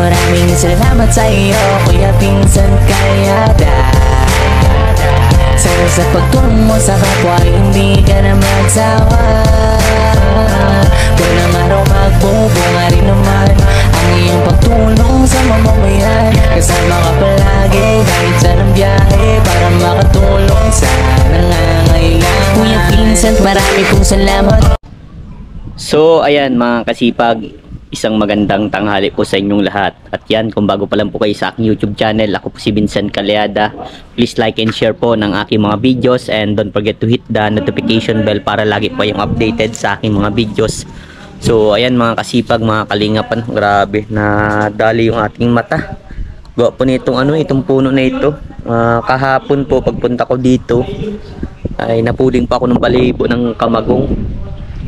Maraming salamat sa iyo, Kuya Vincent Calyada. Sa pagtulong mo sa kapwa, hindi ka na magsawa. Walang araw magbubunga rin naman ang iyong pagtulong sa mamamayan. Kasama ka palagi kahit saan ang biyahe para makatulong sa nangangailangan. Kuya Vincent, marami pong salamat. So ayan mga kasipag, isang magandang tanghali po sa inyong lahat. At yan, kung bago pa lang po kayo sa aking YouTube channel, ako po si Vincent Calyada. Please like and share po ng aking mga videos, and don't forget to hit the notification bell para lagi po yung updated sa aking mga videos. So ayan mga kasipag, mga kalingapan, grabe na dali yung ating mata. Gawa po nitong itong puno na ito. Kahapon po pagpunta ko dito ay napuling pa ako ng balibo ng kamagong.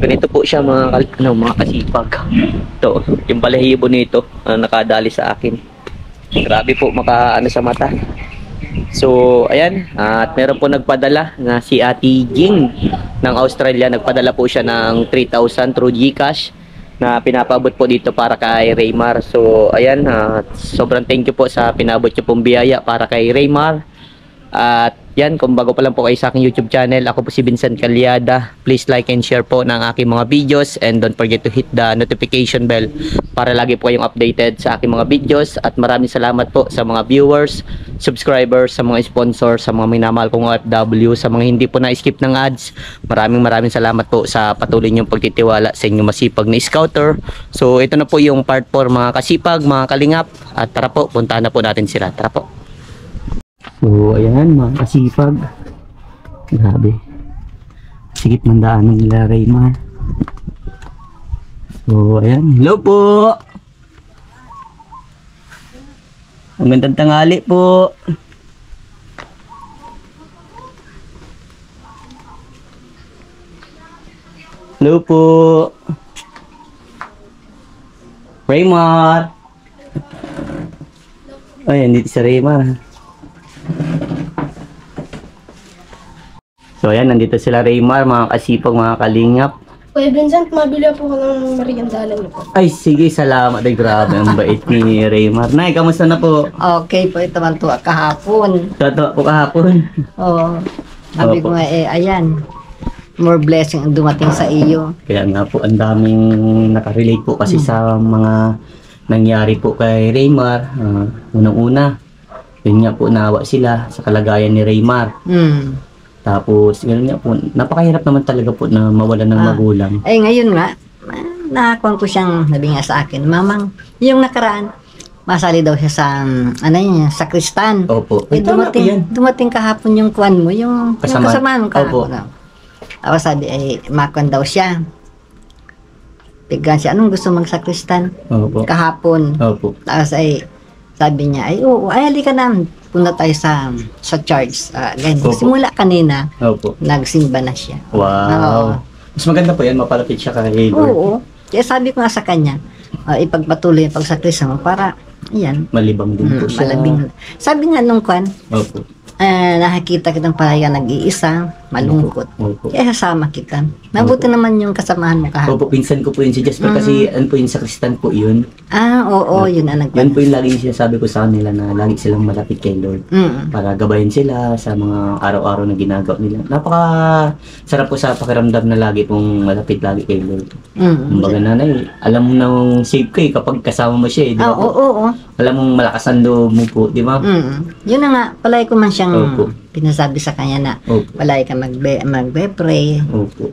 Ganito po siya mga kasipag. Ito, yung balahibo nito nakadali sa akin. Grabe po makaano sa mata. So ayan, at meron po nagpadala na si Ate Jing ng Australia. Nagpadala po siya ng 3,000 through GCash na pinapabot po dito para kay Raymar. So ayan, sobrang thank you po sa pinabot niyo pong biyaya para kay Raymar. At yan, kung bago pa lang po kayo sa aking YouTube channel, ako po si Vincent Calyada. Please like and share po ng aking mga videos, and don't forget to hit the notification bell para lagi po kayong updated sa aking mga videos. At maraming salamat po sa mga viewers, subscribers, sa mga sponsors, sa mga minamahal kong OFW, sa mga hindi po na-skip ng ads. Maraming salamat po sa patuloy niyong pagtitiwala sa inyong masipag na scouter. So ito na po yung part 4 mga kasipag, mga kalingap. At tara po, puntahan na po natin sila. Tara po. So ayan mga kasipag, grabe, sigit ng daanan nila Raymar. So ayan, hello po, magandang tanghali po. Hello po Raymar. Ay, andito si Raymar. So ayan, nandito sila Raymar, mga kasipag, mga kalingap. Kuya Vincent, mabili po ko ng meriendalan niyo po. Ay sige, salamat. Ay grabe, ang bait ni Raymar. Nay, kamusta na po? Okay po, ito man tuwa kahapon. Totoo po kahapon. Oo. Sabi ko nga ayan, more blessing ang dumating sa iyo. Kaya nga po, ang daming nakarelate po kasi sa mga nangyari po kay Raymar. Unang-una, yun nga po, nawa sila sa kalagayan ni Raymar. Tapos, gano'n nga po, napakahirap naman talaga po na mawalan ng magulang. Ay, ngayon nga, nakakuha ko siyang, sabi nga sa akin, Mamang, yung nakaraan, masali daw siya sa, sa Kristan. Opo. Eh, dumating kahapon yung kuwan mo, yung kasamaan mo kahapon. Ako sabi, makuan daw siya. Bigyan siya, anong gusto magsakristan? Opo. Kahapon. Opo. Tapos sabi niya, halika na, punta tayo sa church. Ganyan. Simula kanina, nagsimba na siya. Wow. Mas maganda po yan, mapalapit siya kay Lord. Oo. Kaya sabi ko nga sa kanya, ipagpatuloy yung pagsakristan mo para, yan. Malibang din po siya. Malabing. Sabi nga nung kwan, nakikita kitang paraya nag-iisa, malungkot. Kaya sasama kita. Mabuti naman yung kasamahan mo kahapon. Opo, pinsan ko po yun si Jasper kasi ano po yun sa Kristan po yun. Oo, yun ang Yan po yung laging sinasabi ko sa kanila na lagi silang malapit kay Lord. Para gabayan sila sa mga araw-araw na ginagawa nila. Napaka sarap po sa pakiramdam na lagi pong malapit lagi kay Lord. Kumbaga nanay, alam mo nang safe ka kapag kasama mo siya di ba? Oo. Alam mong malakas ang loob mo po, di ba? Yun na nga, palagi ko man siyang pinasabi sa kanya na palagi ka magbe-pray. Opo.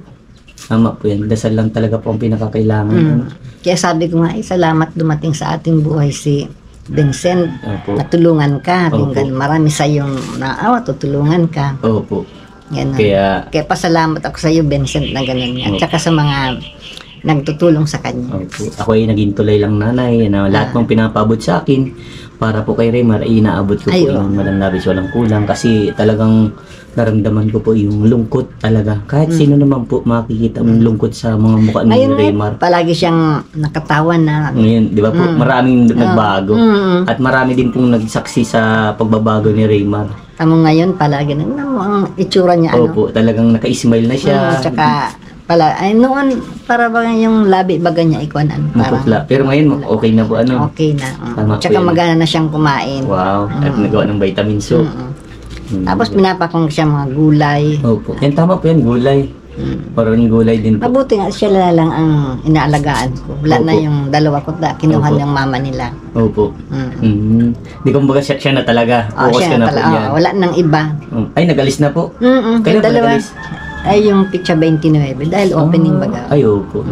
Tama po yan. Dasal lang talaga po ang pinakakailangan. Kaya sabi ko nga, salamat dumating sa ating buhay si Vincent. Natulungan ka. Marami sa iyong naawa, tutulungan ka. Opo. Kaya pasalamat ako sa iyo, Vincent, na ganun yan. At saka sa mga nagtutulong sa kanya. Opo. Ako ay naging tulay lang nanay. Lahat ng pinapabot sa akin para po kay Raymar ay inaabot ko po yung walang labis, walang kulang. Kasi talagang naramdaman ko po yung lungkot talaga. Kahit sino naman po makikita yung lungkot sa mga mukha ni Raymar. Palagi siyang nakatawan na. Ngayon, di ba po, maraming nagbago. At marami din pong nagsaksi sa pagbabago ni Raymar. Tamo ngayon palagi na ang itsura niya. Opo, talagang naka-smile na siya. Tsaka Pala, ay noon, para ba yung labi baga niya ikuan ano, parang Maputla. Pero ngayon, okay na po ano. okay na. Tama po Tsaka yun. magana na siyang kumain. Wow. At nagawa ng vitamin soup. Tapos pinapakong siya mga gulay. Opo. Yan, tama po yan, gulay. Parang gulay din po. Mabuti nga siya lang ang inaalagaan ko. Wala na Opo. yung dalawa ko na kinuha Opo. ng mama nila. Opo. Di kumbaga siya na talaga. Focus Siya ka na po pala, yan. wala nang iba. Ay, nag-alis na po. Yung Kailan ba dalawa, nag-alis? ay yung pizza 29 dahil opening baga. Ay, opo.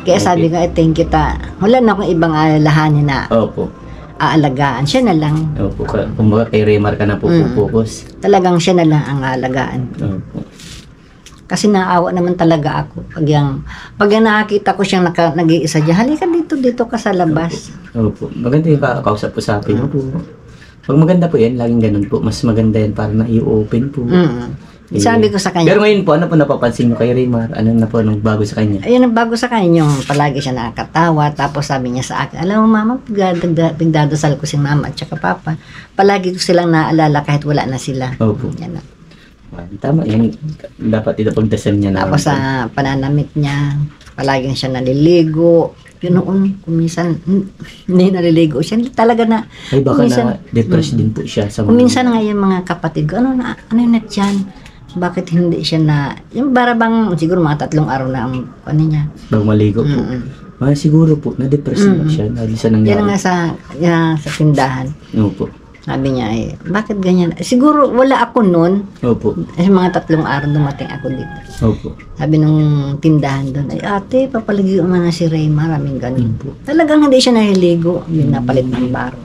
Kaya sabi ko, thank you ta. Wala na akong ibang alalahanin na Opo. aalagaan. Siya na lang. Opo. Kumbaga kay Remar ka na po focus. Talagang siya na lang ang aalagaan. Opo. Kasi naawa naman talaga ako. Pag yung nakakita ko siyang nag-iisa dyan, halika dito ka sa labas. Opo. Maganda yung kausap-usapin. Opo. Pag maganda po yan, laging ganun po. Mas maganda yan para na i-open po. Sabi ko sa Pero kanya, ngayon po, ano po napapansin nyo kay Remar? Ano na po nung bago sa kanya? ayun ang bago sa kanya, yung palagi siya nakakatawa. Tapos sabi niya sa akin, alam mo mama, pagdadasal ko si mama at saka papa. Palagi ko silang naaalala kahit wala na sila. Opo. Yan na. Tama yan. Dapat ito pagdasal niya na. Tapos sa pananamit niya, palagi siya naliligo. Yun noon, kuminsan, hindi naliligo siya. Hindi talaga na, Ay, baka kuminsan- na-depress din po siya. Sa kuminsan nga yung mga kapatid ko, ano yun na dyan? Bakit hindi siya na, yung barabang, siguro mga 3 araw na ang, ano niya. Bago maligo po. Siguro po, na-depress na siya. Dahil sa nangyari. Yan nga sa tindahan. Opo. Sabi niya, bakit ganyan? Siguro wala ako noon. Opo. Mga 3 araw dumating ako dito. Opo. Sabi nung tindahan doon, ate, papalagi mo na si Ray, maraming ganun po. Talagang hindi siya nahiligo, hindi napalit ng baro.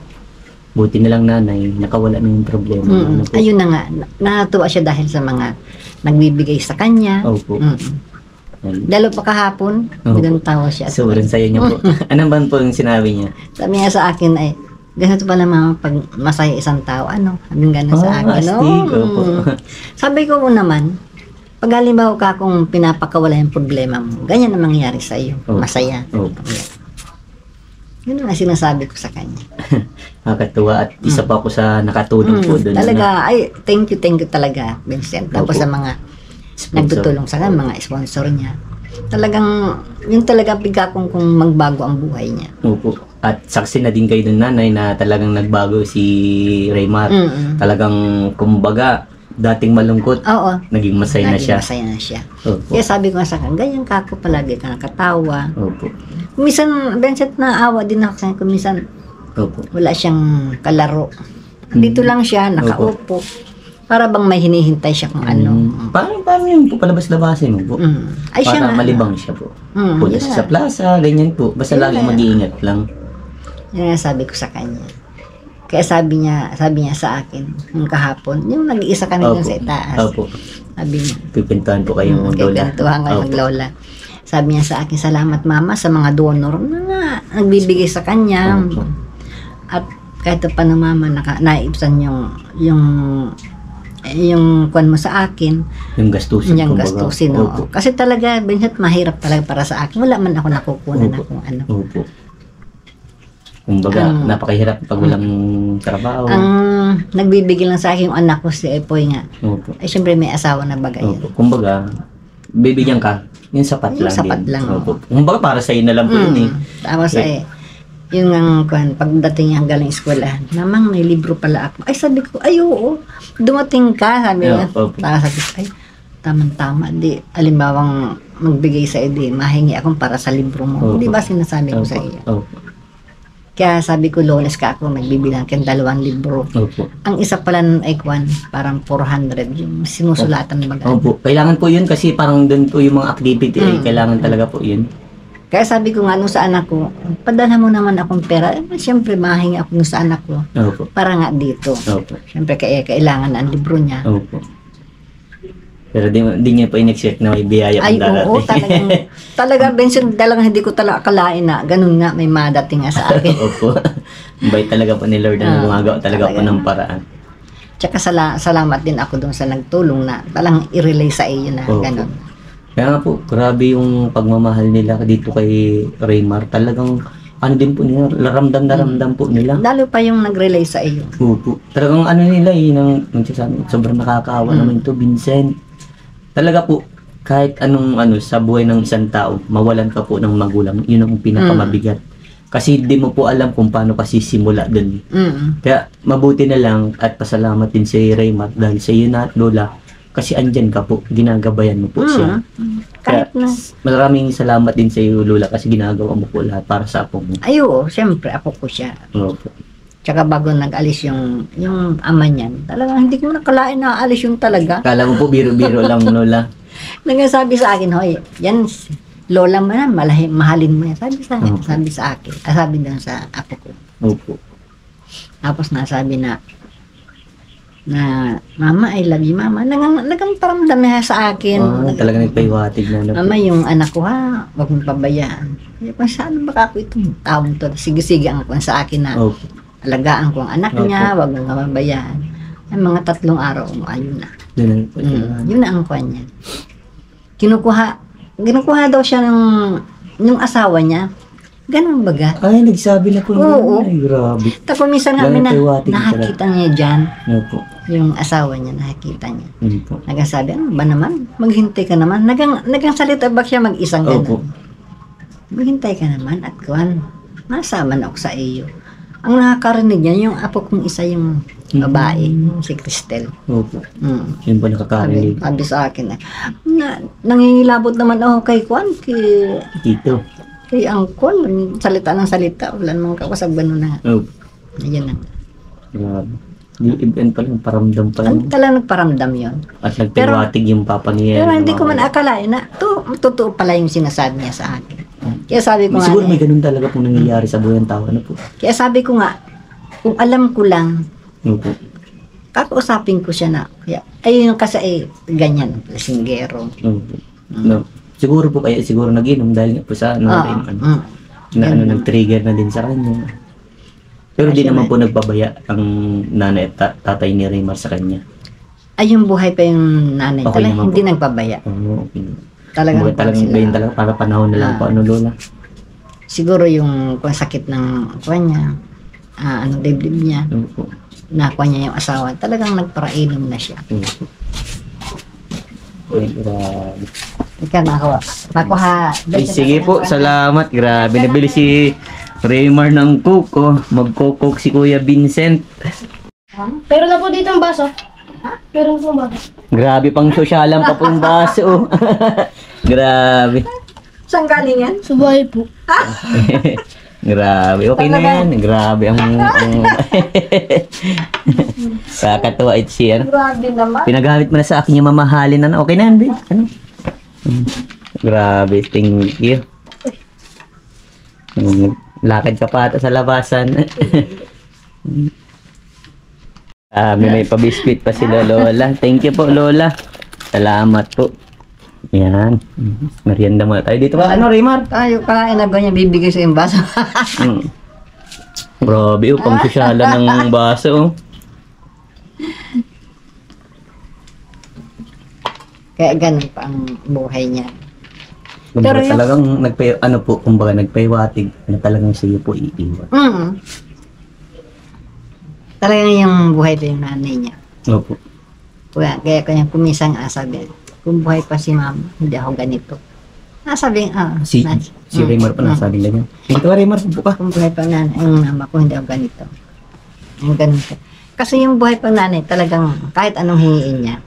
Buti na lang nanay, nakawala na yung problema. Ano po? Ayun na nga, natuwa siya dahil sa mga nagbibigay sa kanya. Opo. Yan. Dalo pa kahapon, ganun tawa siya. Sobrang saya niya po. Ano ba po yung sinabi niya? Sabi niya sa akin ay, ganito pala mama pag masaya isang tao, ano? Sabi ganun sa akin. astig. Opo. Sabi ko naman, pag halimbawa ka kung pinapakawala yung problema mo, ganyan ang mangyayari sa iyo. Opo. Masaya. Opo. Yun ang sinasabi ko sa kanya. Nakakatuwa at isa pa ako sa nakatulong po doon. Talaga, ay, thank you talaga, Vincent. Tapos Opo. sa mga Sponsor. nagtutulong sa kanya, mga sponsor niya. Talagang, yun talaga kung magbago ang buhay niya. Opo. At saksi na din kayo doon nanay na talagang nagbago si Raymar. Talagang kumbaga dating malungkot, Oo. naging masaya na Naging siya. masaya na siya. Opo. Kaya sabi ko nga sa kanya, ganyan ka ako palagi ka nakatawa. Opo. Kumisan, Vincent, naawa din ako sa kanya. Kumisan, Opo. wala siyang kalaro. Dito lang siya, nakaupo. Para bang may hinihintay siya kung ano. Paano yung po palabas-labasin mo po? Ay, siya Para nga. malibang siya po. yun Punta siya nga. sa plaza, ganyan po. Basta Yun lagi nga. mag-iingat lang. Yan ang sabi ko sa kanya. Kaya sabi niya sa akin, yung kahapon, yung nag-iisa kami dun sa itaas. Opo. Sabi niya, Pipintahan po kayo ng lola. kwentuhan ko ng lola. Sabi niya sa akin, salamat mama sa mga donor na nagbibigay sa kanya. Opo. At kahit pa na mama, naibsan yung kwan mo sa akin, Yung gastusin. yung kumbaga. gastusin. Opo. Oo. Kasi talaga, Vincent, mahirap talaga para sa akin. Wala man ako nakukunan na Opo. kung ano. Opo. Kumbaga, napakahirap pag walang trabaho. Ang nagbibigay lang sa akin yung anak ko, si Epoy nga. Opo. Ay, syempre may asawa na bagay yan. Opo. Kumbaga, bibigyan ka, yung sapat Yung lang sapat din. lang. Opo. Kumbaga, para sa'yo na lang po yun eh. Tapos yung ang kwan, pagdating niya galing eskwela, namang may libro pala ako. Ay, sabi ko, ay oo, dumating ka, sabi niya. Opo. Tapos sabi ko, ay, tamang-tama, di, alimbawang magbigay sa di, mahingi akong para sa libro mo. Opo. Di ba sinasabi ko sa iyo? Opo. Kaya sabi ko, Lones ka ako, magbibilang kang 2 libro. Opo. Ang isa pala nun ay kwan, parang 400, yung sinusulatan baga. Opo. Kailangan po yun kasi parang doon po yung mga activity eh, kailangan talaga po yun. Kaya sabi ko nga nung sa anak ko, padala mo naman akong pera. Siyempre, mahingi ako nung sa anak ko. Opo. Para nga dito. Opo. Siyempre, kailangan ang libro niya. Opo. Pero di niya pa in-expect na may biyaya Ay, pang oo, darating. talagang Benson, talagang hindi ko talaga akalain na ganun nga may madating nga sa akin. Opo. Bait talaga po ni Lord na gumagawa talaga po ng paraan. Tsaka salamat din ako dun sa nagtulong na talagang i-relay sa iyo na Opo. ganun. Kaya nga po, grabe yung pagmamahal nila dito kay Raymar. Talagang, ano din po nila, ramdam na ramdam po nila. Lalo pa yung nag-relay sa iyo. Opo. Talagang ano nila nang nagsasabi, sobrang nakakaawa naman ito, Vincent. Talaga po, kahit anong ano sa buhay ng isang tao, mawalan ka po ng magulang, yun ang pinakamabigat. Kasi di mo po alam kung paano ka sisimula dun. Kaya mabuti na lang at pasalamat din si Raymar dahil sa iyo na at Lola. Kasi andyan ka po, ginagabayan mo po siya. Kaya Kahit na. maraming salamat din sa iyo Lola kasi ginagawa mo po lahat para sa apo mo. Ay, oo, siyempre, apo ko siya. Opo. Tsaka bago nag-alis yung ama niyan, talagang hindi ko nakalain na alis yung talaga. Kala mo po biro-biro lang Lola. Nagsasabi sa akin, hoy, yan, lola mo na, mahalin mo yan. Sabi sa akin, sabi sa akin, sabi doon sa apo ko. Opo. Tapos nasabi na, mama, I love you, mama. Nagang paramdam niya sa akin. Talaga nagpaiwatig na. Mama, yung anak ko ha, huwag mong pabayaan. Kaya kung saan baka ako itong taong to, sige-sige ang kung sa akin na Opo. alagaan ko ang anak niya, huwag mong pabayaan. Ay, mga 3 araw, ayun na. Yun na ang kwan niya. Kinukuha daw siya ng asawa niya. Ganun baga. Ay, nagsabi na po. Oo. Ay, grabe. Tapos minsan nga Nagpaiwatig nakakita niya dyan. Opo. Yung asawa niya, nakikita niya. Opo. Nagsasabi, ano ba naman? Maghintay ka naman. Nagang salita ba siya mag-isang Opo. ganun? Maghintay ka naman at kuwan. Nasama na ako sa iyo. Ang nakakarinig niya, yung apo kong isa yung babae, si Cristel. Opo. Yun po nakakarinig. Sabi sa akin nangingilabot naman ako kay Kwan, Tito. kay Angkol, salita ng salita, wala namang kawasag gano'n na. Opo. Ayun na. Grabe. Yung event pa lang, paramdam pa lang. Talagang nagparamdam yon. At nagpaiwatig yung papa niya. Pero hindi ko man akalain na totoo pala yung sinasabi niya sa akin. Kaya sabi ko nga, Siguro may ganun talaga pong nangyayari sa buhay ng tao. Ano po? kaya sabi ko nga, kung alam ko lang, Opo. kakausapin ko siya na, kaya, ayun kasi ganyan, lasinggero. Opo. No. Siguro po kaya siguro nag-inom dahil nga po sa ano, nag-trigger na din sa kanya. Pero di naman po nagpabaya ang nanay at tatay ni Raymar sa kanya. Ay, yung buhay pa yung nanay, Okay talagang naman hindi po. nagpabaya. Oo, okay. Talagang Ganyan talaga para panahon na lang po ano Lola. siguro yung kung sakit ng kuwan niya, dibdib niya, Opo. nakuha niya yung asawa, talagang nagparainom na siya. Opo. Ay, grabe. Ikaw nakuha. Ay, sige po, salamat. Grabe, nabili si Raymar ng coke. Oh. Magko-coke si Kuya Vincent. Pero na po dito ang baso. Pero na po ang baso. Grabe, pang sosyalan pa pong baso. Oh. Grabe. Saan galing yan? Subahay po. Grabe, okay na yan. Grabe ang kakatuwa ito siya. Grabe naman. Pinagamit mo na sa akin yung mamahalin na. Okay na yan, babe. Ano? Grabe, thank you. Lakad ka pa ata sa labasan. May pabiskwit pa sila Lola. Thank you po Lola. Salamat po. Yan. Merienda muna tayo dito ka. Ano Raymar? Tayo kain na ganyan, bibigay sa yung baso. Grabe, pang sosyalan ng baso. Oh. Kaya ganun pa ang buhay niya. Kumbaga Pero talagang nagpaiwatig na talagang siya po iiwan. Talagang yung buhay pa yung nanay niya. Opo. Kaya kanya kumisang sabi, kung buhay pa si mama, hindi ako ganito. Nasabi, Si Raymar pa nasabi lang yan. Dito ka Raymar, buka. kung buhay pa nanay, ang mama ko, hindi ako ganito. Ang ganito. Kasi yung buhay pa nanay, talagang kahit anong hingiin niya,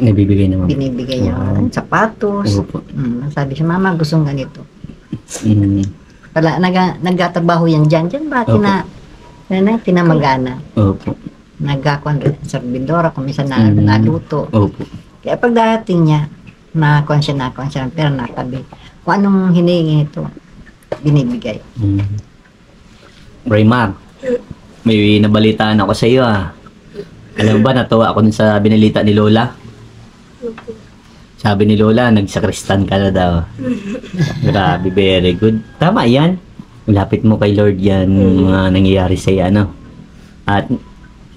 Nabibigay naman. binibigay niya. Sapatos. Opo. Sabi siya, mama, gustong ganito. Mm. Nagtatrabaho yan dyan. Diyan ba? Opo. Tinamagana. Opo. Nagkakuan rin sa servidora, kung minsan Mm. naluto. Opo. Kaya pag darating niya, nakuan siya ng pera natabi. Kung anong hinihingi ito, binibigay. Mm. Raymar, may nabalitaan ako sa iyo ah. Alam mo ba, natuwa ako dun sa binalita ni Lola. Sabi ni Lola, nagsakristan ka na daw. Grabe, very good. Tama yan. Lapit mo kay Lord yan, mga nangyayari sa iyo, ano. At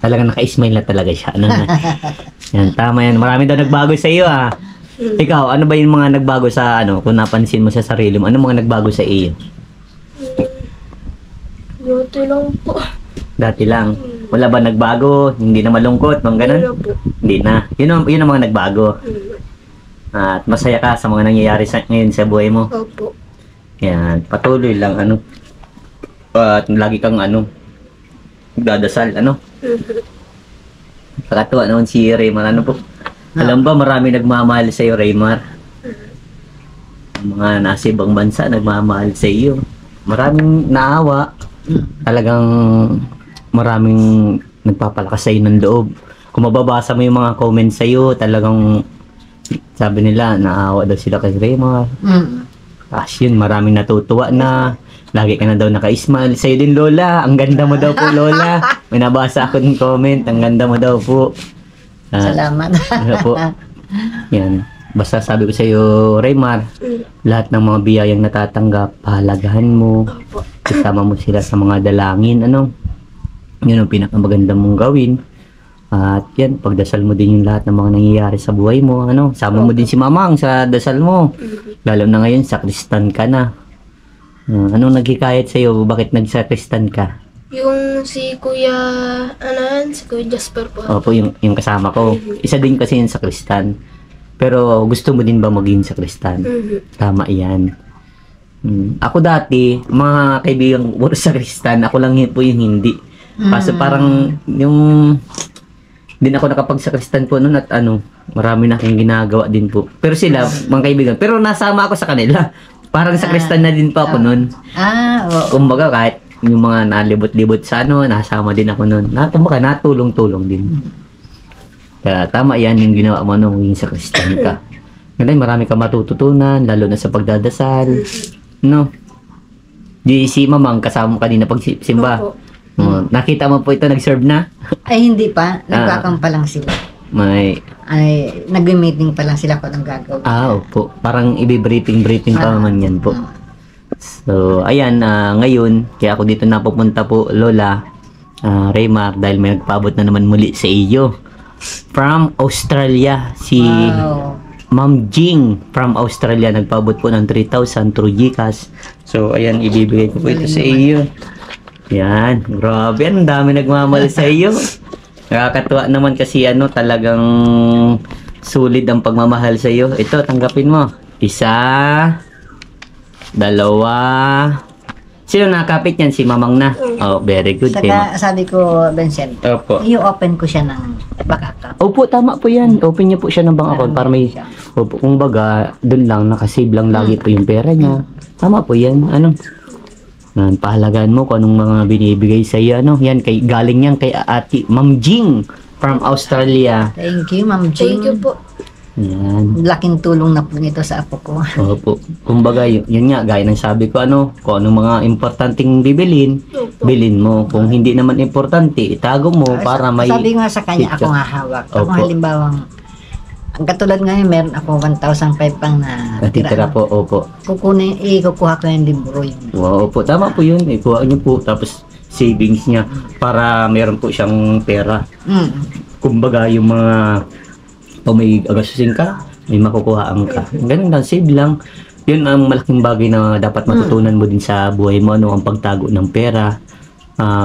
talagang naka-smile na talaga siya. Ano, na. Yan, tama yan. Marami daw nagbago sa iyo ah. Ikaw, ano ba yung mga nagbago sa, ano, kung napansin mo sa sarili mo, ano mga nagbago sa iyo? Dito lang po. Dati lang. Wala ba nagbago? Hindi na malungkot? Mga ganun? Wala po. Hindi na. Yun ang mga nagbago. At masaya ka sa mga nangyayari ngayon sa buhay mo. Opo. Yan, patuloy lang at lagi kang dadasal Nakakatuwa naman si Raymar po. Alam ba marami nagmamahal sa iyo, Raymar? Mga nasa ibang bansa nagmamahal sa iyo. Maraming naawa. Talagang maraming nagpapalakas sa iyo ng loob. Kung mababasa mo yung mga comments sa iyo, talagang sabi nila naawa daw sila kay Raymar. Yun, maraming natutuwa na. Lagi ka na daw naka-smile. Sa'yo din, Lola. Ang ganda mo daw po, Lola. May nabasa ako ng comment. Ang ganda mo daw po. Salamat. Po. Yan. Basta sabi ko sa'yo, Raymar, lahat ng mga biyayang natatanggap, pahalagahan mo. Kasama mo sila sa mga dalangin. Yun ang pinakamaganda mong gawin. At yan, pagdasal mo din yung lahat ng mga nangyayari sa buhay mo. Sama mo din si Mamang sa dasal mo. Lalo na ngayon, sakristan ka na. Anong naghikayat sa'yo? Bakit nagsakristan ka? Yung si Kuya, si Kuya Jasper po. Opo, yung kasama ko. Isa din kasi yung sakristan. Pero gusto mo din ba maging sakristan? Tama yan. Ako dati, mga kaibigan puro sakristan, ako lang po yung hindi. Kaso parang yung din ako nakapagsakristan po noon at marami na akong ginagawa din po. Pero sila, mga kaibigan, pero nasama ako sa kanila. Parang sakristan na din pa ako noon. Oo. Kumbaga kahit yung mga nalibot-libot sa nasama din ako noon. Kumbaga natulong-tulong din. Kaya tama yan yung ginawa mo nung yung sakristan ka. Ngayon marami ka matututunan, lalo na sa pagdadasal. Di si Mamang kasama mo kanina pagsimba. Nakita mo po ito, nag-serve na? Ay, hindi pa. Nagkakam pa lang sila. Nag-meeting pa lang sila kung anong gagawin. Opo. Parang i-briefing pa naman yan po. So, ayan, ngayon, kaya ako dito napupunta po, Lola, Raymar, dahil may nagpaabot na naman muli sa iyo. From Australia, si Ma'am Jing from Australia, nagpaabot po ng 3,000 through GCash. So, ayan, ibibigay ko po ito sa iyo. Yan, grabe, ang dami nagmamahal sa iyo. Nakakatuwa naman kasi talagang sulit ang pagmamahal sa iyo. Ito, tanggapin mo. 1, 2. Sino nakakapit yan? Si Mamang na. Oh, very good. Saka sabi ko, Vincent, Opo. i-open ko siya ng bank account. Opo, tama po yan. Open niyo po siya ng bank account para may... Opo, kung baga, dun lang, nakasave lang lagi po yung pera niya. Tama po yan. Pahalagaan mo kung anong mga binibigay sa iyo. Yan, galing yan kay ate Ma'am Jing from Australia. Thank you, Ma'am Jing. Thank you po. Yan. Laking tulong na po nito sa apo ko. Opo. Kumbaga, yun nga, gaya ng sabi ko, kung anong mga importanteng bibilin, bilin mo. Kung hindi naman importante, itago mo para may... Sabi nga sa kanya, ako nga hawak. Ako halimbawang, ang katulad ngayon, meron ako 1,500 pang na natitira po, opo. Ikukuha ko yung libro yun. Wow, opo. Tama po yun. Ikuha niyo po. Tapos, savings niya para meron po siyang pera. Kumbaga, yung mga kung may agasusin ka, may makukuhaan ka. Ganun lang, save lang. Yun ang malaking bagay na dapat matutunan mo din sa buhay mo, ang pagtago ng pera.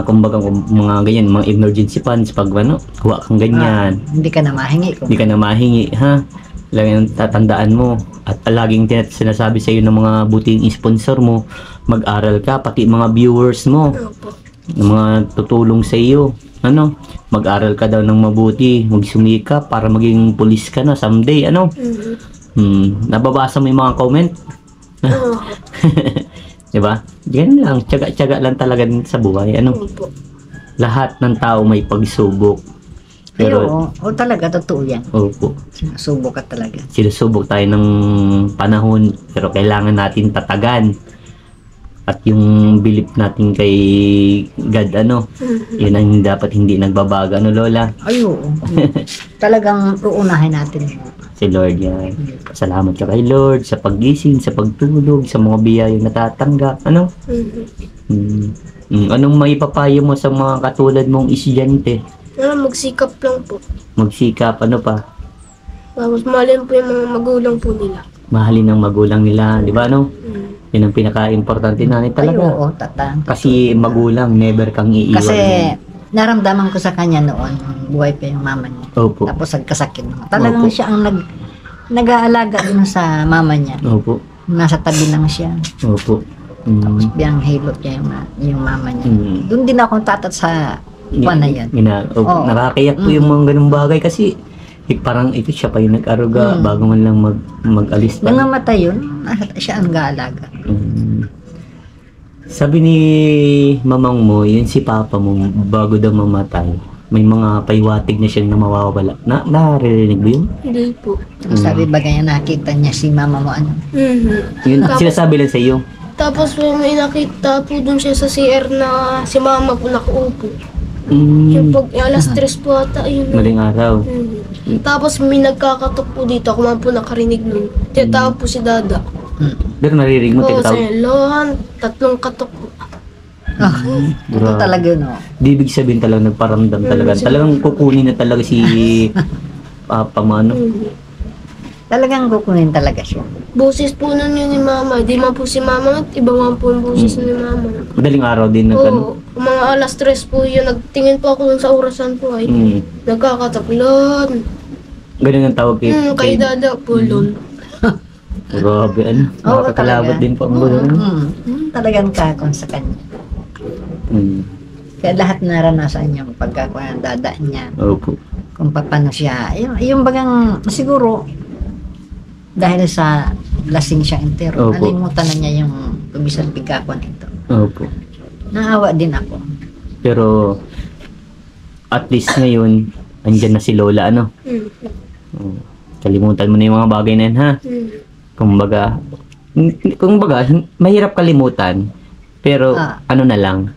Kumbaga, mga ganyan, mga emergency funds, pag kuha kang ganyan. Hindi ka na mahingi. Hindi ka na mahingi, ha? Laging tatandaan mo. At laging sinasabi sa iyo ng mga buting sponsor mo, mag-aral ka, pati mga viewers mo, mga tutulong sa iyo. Mag-aral ka daw ng mabuti, magsumika para maging pulis ka na someday, Nababasa mo yung mga comment? Diba? Yan lang, tiyaga-tiyaga lang talaga din sa buhay. Lahat ng tao may pagsubok. Pero, talaga, totoo yan. Opo. Sinusubok ka talaga. Sinusubok tayo ng panahon, pero kailangan natin tatagan. At yung belief natin kay God, yun ang dapat hindi nagbabago, Lola? Ay, oo. Talagang uunahin natin. Si Lord yan. Salamat ka kay Lord sa paggising, sa pagtulog, sa mga biyayang natatanggap. Anong maipapayo mo sa mga katulad mong estudyante? Magsikap lang po. Magsikap, pa? Tapos mahalin po yung mga magulang po nila. Mahalin ng magulang nila, di ba, Yan ang pinaka-importante na talaga. Ay, oo, tatang. Kasi magulang, never kang iiwan. Kasi naramdaman ko sa kanya noon, buhay pa yung mama niya. Opo. Tapos nagkasakit. Talagang siya ang nag-aalaga din sa mama niya. Opo. Nasa tabi lang siya. Opo. Biyang hilot niya yung mama niya. Doon din ako tatat sa kuwan na yan. Oo. Nakakayak po yung mga ganung bagay kasi parang ito siya pa yung nag-aruga bago man lang mag-alis pa. Nangamatay yun, siya ang nag-aalaga. Sabi ni mamang mo, yun si papa mo, bago daw mamatay, may mga paiwatig na siyang na mawawala. Naririnig mo yun? Hindi po. Sabi ba ganyan, nakita niya si mama mo ano? Yun, sinasabi lang sa iyo. Tapos may nakita po dun siya sa CR na si mama po nakaupo. Yung pag alas 3 po ata, yun. Maling araw. Tapos may nagkakatok po dito, ako man po nakarinig nun. Tinatawag po si Dada. Pero naririnig mo, Oo, tinatawag. sa'yo, Lohan, 3 katok po. Ito talaga yun, no? Di ibig sabihin talagang nagparamdam talaga. Talagang kukunin na talaga si papa mo, ano? Talagang kukunin talaga siya. Boses po nun yun ni mama. Di man po si mama, iba man po yung boses ni mama. Madaling araw din Oo, mga alas 3 po yun. Nagtingin po ako dun sa orasan po ay nagkakataklan. Ganun ang tawag Kay Dada po, lol. Grabe, ano? Oo, Nakakalabat talaga. din po ang gulo. Talagang kakon sa kanya. Kaya lahat naranasan yung pagkakuha ng dada niya. Opo. Kung paano siya. Yung bagang siguro dahil sa lasing siya entero, Opo. nalimutan na niya yung tubisan pagkakuha nito. Opo. Naawa din ako. Pero at least ngayon, andyan na si Lola, ano? Kalimutan mo na yung mga bagay na yan, ha? Kumbaga, mahirap kalimutan. Pero ano na lang,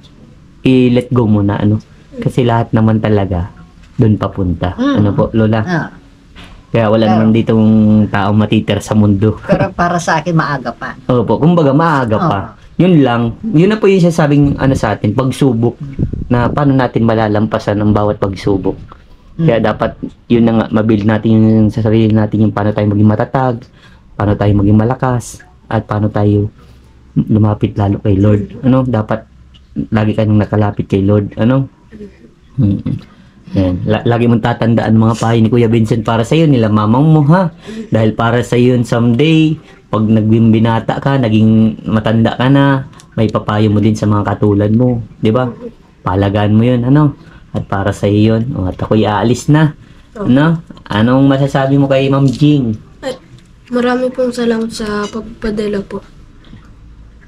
i-let go mo na, ano? Kasi lahat naman talaga doon papunta. Ano po, Lola? Kaya wala naman ditong taong matitira sa mundo. Pero para sa akin, maaga pa. Opo, kumbaga maaga pa. Yun lang, yun na po yung sasabing ano sa atin, pagsubok na paano natin malalampasan ang bawat pagsubok. Kaya dapat yun na nga, mabuild natin yung sa sarili natin yung paano tayo maging matatag, paano tayo maging malakas, at paano tayo lumapit lalo kay Lord. Ano, dapat lagi kayong nakalapit kay Lord. Ano? Yan. Lagi mong tatandaan mga payo ni Kuya Vincent para sa iyo, nila mamang mo, ha? Dahil para sa iyo someday, pag naging binata ka, naging matanda ka na, may papayo mo din sa mga katulad mo, 'di ba? Palagaan mo 'yun, ano? At para sa iyo 'yun. At ako'y aalis na. Ano? Anong masasabi mo kay Ma'am Jing? Marami pong salamat sa pagpadala po.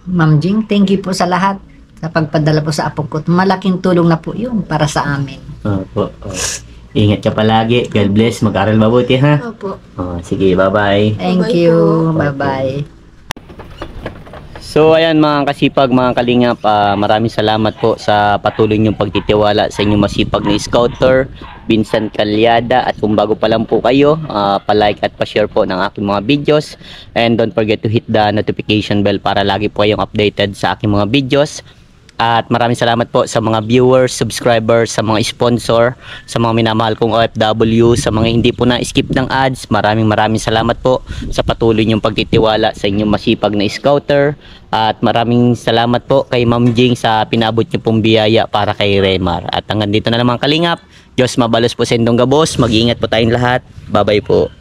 Ma'am Jing, thank you po sa lahat. Sa pagpadala po sa apo ko. Malaking tulong na po yun para sa amin. Opo. Ingat ka palagi. God bless. Mag-aral mabuti, ha? Opo. Sige, bye-bye. Thank Bye-bye you. po. Bye-bye. So ayan mga kasipag, mga kalingap, maraming salamat po sa patuloy niyong pagtitiwala sa inyong masipag na scouter, Vincent Calyada. At kung bago pa lang po kayo, pa-like at pa-share po ng aking mga videos. And don't forget to hit the notification bell para lagi po kayong updated sa aking mga videos. At maraming salamat po sa mga viewers, subscribers, sa mga sponsor, sa mga minamahal kong OFW, sa mga hindi po na-skip ng ads. Maraming salamat po sa patuloy niyong pagtitiwala sa inyong masipag na scouter. At maraming salamat po kay Ma'am Jing sa pinabot niyo pong biyaya para kay Remar. At hanggang dito na naman kalingap. Diyos mabalos po sa indong gabos. Mag-iingat po tayong lahat. Bye-bye po.